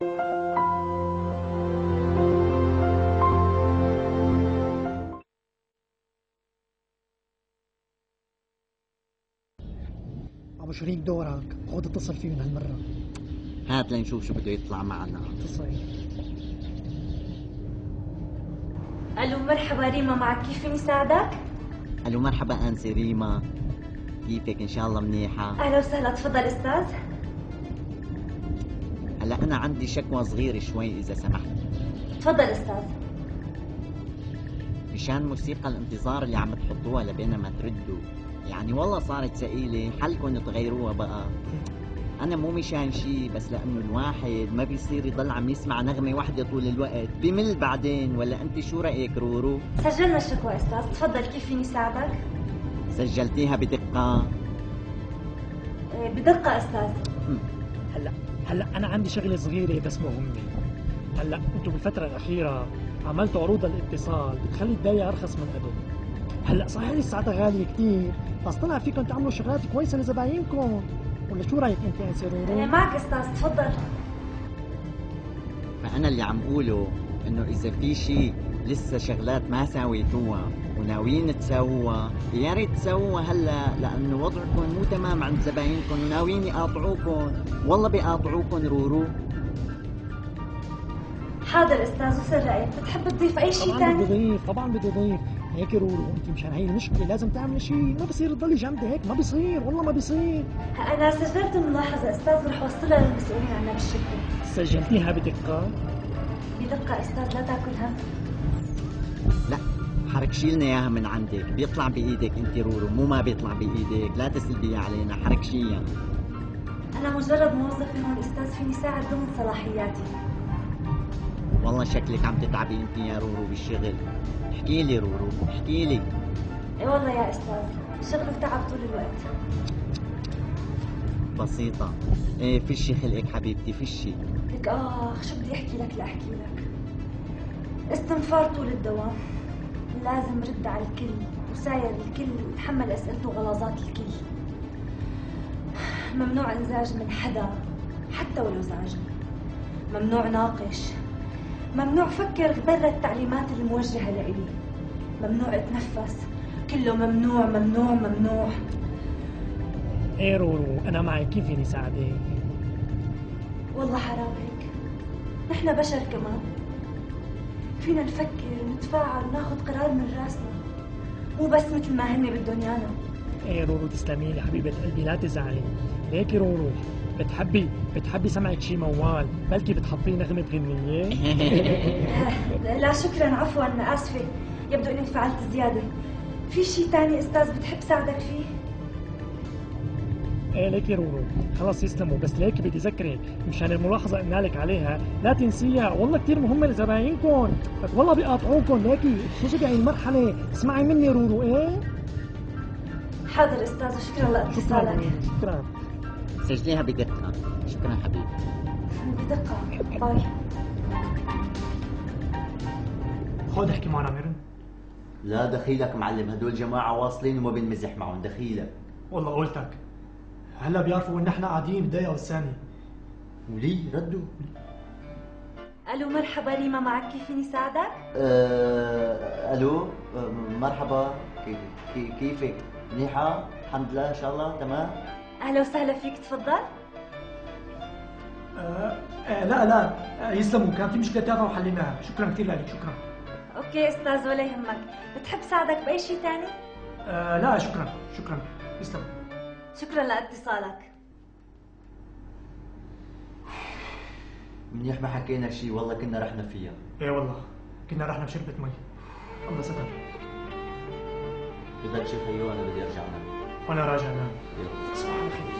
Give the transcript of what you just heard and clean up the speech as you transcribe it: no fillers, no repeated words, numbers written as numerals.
ابو شريك دورك، خذ اتصل فيهم هالمره. هات لنشوف شو بده يطلع معنا. اتصل. الو مرحبا ريما، معك كيف فيني ساعدك؟ الو مرحبا انسه ريما، كيفك؟ ان شاء الله منيحه. اهلا وسهلا، تفضل استاذ. هلا انا عندي شكوى صغيره شوي اذا سمحت. تفضل استاذ. مشان موسيقى الانتظار اللي عم تحطوها لبين ما تردوا، يعني والله صارت ثقيله، حلكم تغيروها بقى. انا مو مشان شيء، بس لانه الواحد ما بيصير يضل عم يسمع نغمه واحدة طول الوقت، بمل بعدين. ولا انت شو رايك رورو؟ سجلنا الشكوى استاذ، تفضل كيف فيني ساعدك؟ سجلتيها بدقه؟ بدقه استاذ. هلا انا عندي شغله صغيره بس مهمه. هلا انتم بالفتره الاخيره عملتوا عروض الاتصال بتخلي الداية ارخص من قبل. هلا صحيح الساعه غاليه كثير، بس طلع فيكم تعملوا شغلات كويسه لزباينكم. ولا شو رايك انت انسه رورو؟ معك استاذ، تفضل. فانا اللي عم قوله انه اذا في شيء لسه شغلات ما سويتوها وناويين تسووها، يا ريت تسووها هلا، لانه وضعكم مو تمام عند زباينكم وناويين يقاطعوكم. والله بيقاطعوكم رورو. حاضر استاذ، وصل رايك. بتحب تضيف اي شيء ثاني؟ طبعا بدي ضيف. هيك رورو، انت مشان هي المشكله لازم تعمل شيء، ما بصير تضلي جنبي هيك، ما بيصير، والله ما بيصير. انا سجلت الملاحظه استاذ، رح اوصلها للمسؤولين عنا بالشركه. سجلتيها بدقه؟ بدقه استاذ، لا تاكل هم. لا حرك شيلنا اياها من عندك، بيطلع بايدك انت رورو، مو ما بيطلع بايدك، لا تسلبيها علينا، حرك شيلها. انا مجرد موظف هون استاذ، فيني ساعد ضمن صلاحياتي. والله شكلك عم تتعبي انت يا رورو بالشغل. احكي لي رورو، احكي لي. اي والله يا استاذ، الشغل تعب طول الوقت. بسيطة. ايه فشي خلقك حبيبتي، فشي. لك شو بدي احكي لك لاحكي لك. استنفار طول الدوام، لازم رد على الكل وساير الكل وتحمل اسئلته وغلاظات الكل. ممنوع انزاج من حدا حتى ولو زعجني. ممنوع ناقش، ممنوع فكر برا التعليمات الموجهة لإلي. ممنوع اتنفس، كله ممنوع ممنوع ممنوع. ايه رورو، انا معك، كيف فيني ساعدك؟ والله حرام هيك، نحن بشر كمان، فينا نفكر ونتفاعل وناخد قرار من راسنا، مو بس مثل ما هن بدهم ايانا. ايه رورو تسلمي لي حبيبة قلبي، لا تزعلي. ليكي رورو، بتحبي سمعك شي موال، بلكي بتحطي نغمة غنية؟ لا شكرا، عفوا، اسفة، يبدو اني انفعلت زيادة. في شي تاني استاذ بتحب ساعدك فيه؟ ايه ليكي رورو، خلص يسلموا، بس ليكي بدي ذكرك مشان الملاحظة قلنا لك عليها لا تنسيها، والله كثير مهمة لزباينكم، بس والله بيقاطعوكم. ليكي خصوصي بهي المرحلة، اسمعي مني رورو. ايه حاضر استاذ، وشكرا لاتصالك. شكرا. سجليها بدقة. شكرا حبيبي. بدقة. باي. خذ احكي معنا ميرن. لا دخيلك معلم، هدول جماعة واصلين وما بنمزح معهم، دخيلك. والله قلتك، هلا بيعرفوا ان احنا قاعدين بدقيقة والثانية. ولي ردوا. الو مرحبا ريما، معك كيف فيني ساعدك؟ الو مرحبا، كيفك؟ منيحة؟ الحمد لله ان شاء الله تمام. اهلا وسهلا فيك، تفضل. لا يسلموا، كان في مشكلة تافهة وحليناها، شكرا كثير لك. شكرا. اوكي استاذ، ولا يهمك. بتحب ساعدك باي شيء ثاني؟ لا شكرا يسلم. شكرا لاتصالك. منيح ما حكينا شيء، والله كنا رحنا فيها. ايه والله كنا رحنا بشربة مي، الله ستر. بدك شي خيو، انا بدي ارجع انام. وانا راجع انام. يلا صباح الخير.